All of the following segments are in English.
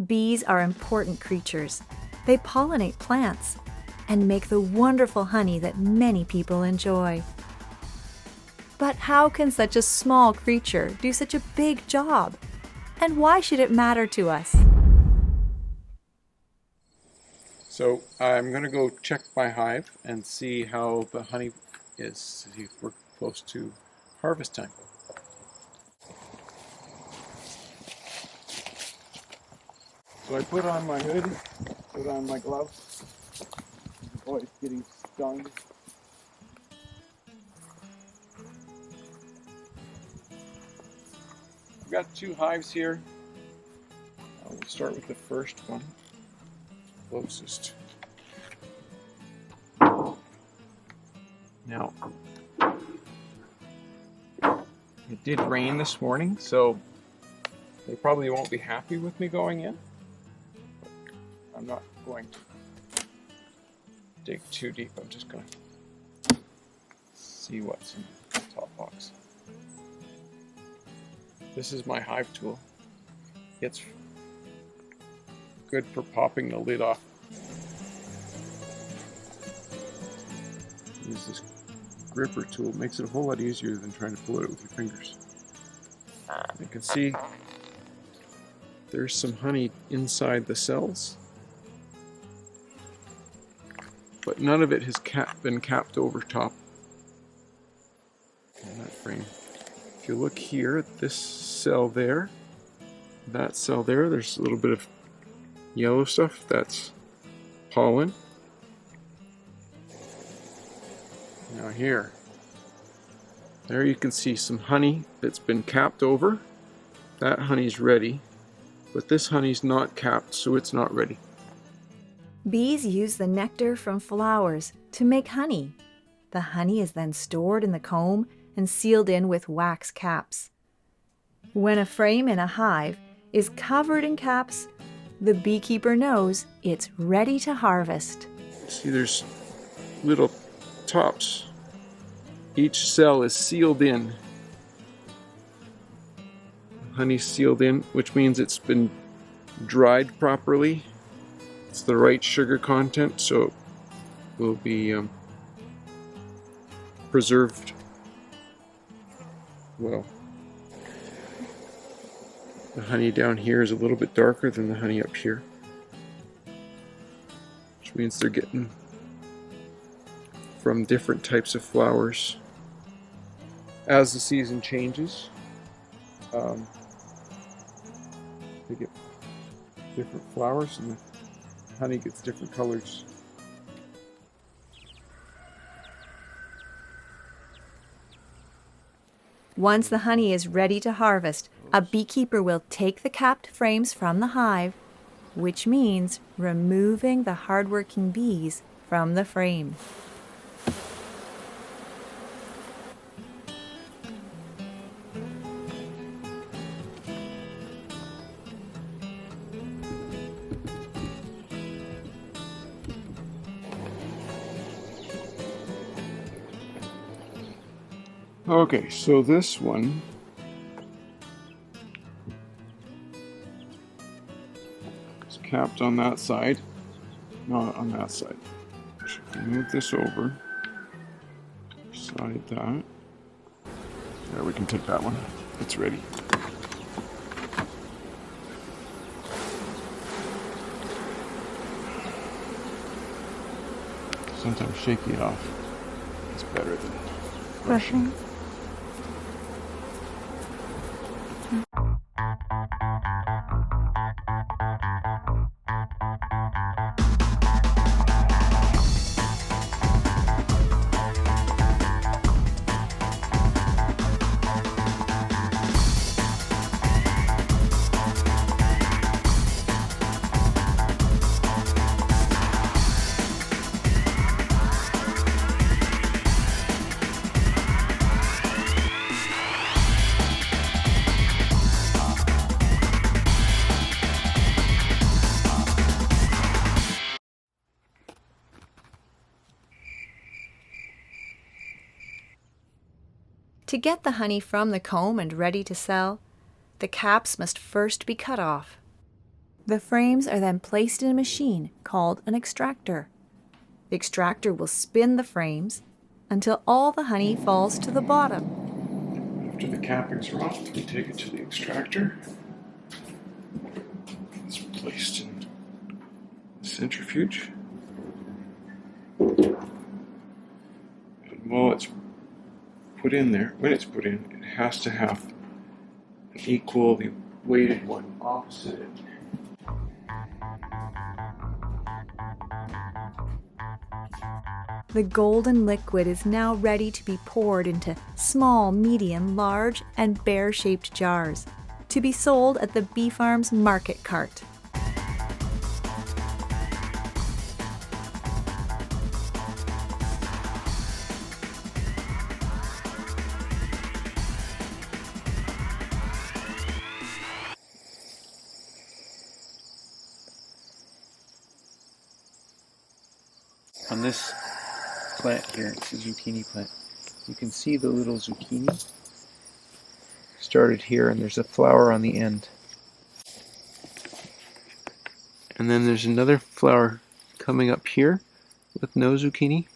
Bees are important creatures. They pollinate plants and make the wonderful honey that many people enjoy. But how can such a small creature do such a big job? And why should it matter to us? So I'm going to go check my hive and see how the honey is, see if we're close to harvest time. So I put on my hood, put on my gloves. Oh, it's getting stung. We've got 2 hives here. We'll start with the first one, closest. Now, it did rain this morning, so they probably won't be happy with me going in. I'm not going to dig too deep. I'm just going to see what's in the top box. This is my hive tool. It's good for popping the lid off. Use this gripper tool. It makes it a whole lot easier than trying to pull it out with your fingers. You can see there's some honey inside the cells, but none of it has been capped over top in that frame. If you look here at this cell there, that cell there, there's a little bit of yellow stuff. That's pollen. Now here, there you can see some honey that's been capped over. That honey's ready, but this honey's not capped, so it's not ready. Bees use the nectar from flowers to make honey. The honey is then stored in the comb and sealed in with wax caps. When a frame in a hive is covered in caps, the beekeeper knows it's ready to harvest. See, there's little tops. Each cell is sealed in. Honey's sealed in, which means it's been dried properly. It's the right sugar content, so it will be preserved well. The honey down here is a little bit darker than the honey up here, which means they're getting from different types of flowers. As the season changes, they get different flowers and the honey gets different colors. Once the honey is ready to harvest, a beekeeper will take the capped frames from the hive, which means removing the hardworking bees from the frame. Okay, so this one is capped on that side, not on that side. So if we move this over, slide that. There, we can take that one. It's ready. Sometimes shaking it off is better than brushing. To get the honey from the comb and ready to sell, the caps must first be cut off. The frames are then placed in a machine called an extractor. The extractor will spin the frames until all the honey falls to the bottom. After the cappings are off, we take it to the extractor. It's placed in the centrifuge. And while it's put in there, when it's put in, it has to have an equally weighted one opposite it. The golden liquid is now ready to be poured into small, medium, large, and bear-shaped jars to be sold at the bee farm's market cart. On this plant here, it's a zucchini plant. You can see the little zucchini started here, and there's a flower on the end. And then there's another flower coming up here with no zucchini.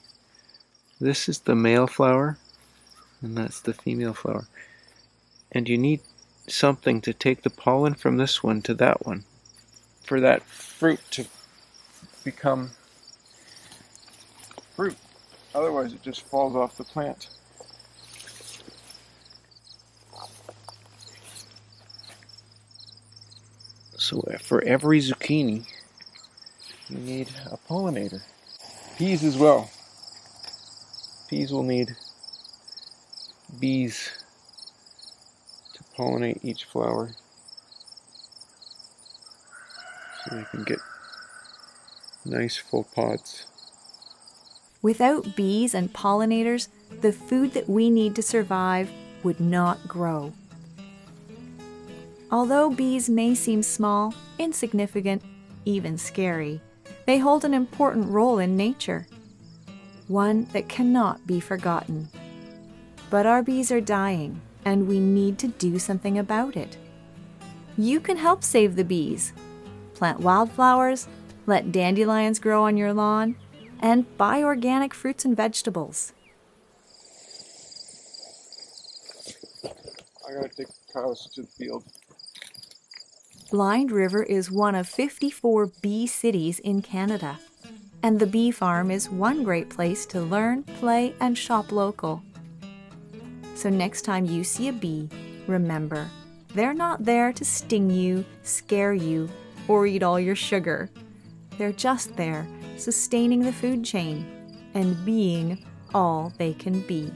This is the male flower, and that's the female flower. And you need something to take the pollen from this one to that one for that fruit to become fruit. Otherwise it just falls off the plant. So for every zucchini, you need a pollinator. Peas as well. Peas will need bees to pollinate each flower so they can get nice full pods. Without bees and pollinators, the food that we need to survive would not grow. Although bees may seem small, insignificant, even scary, they hold an important role in nature, one that cannot be forgotten. But our bees are dying, and we need to do something about it. You can help save the bees. Plant wildflowers, let dandelions grow on your lawn, and buy organic fruits and vegetables. I gotta take the cows to the field. Blind River is one of 54 bee cities in Canada, and the bee farm is one great place to learn, play, and shop local. So next time you see a bee, remember, they're not there to sting you, scare you, or eat all your sugar. They're just there, sustaining the food chain and being all they can be.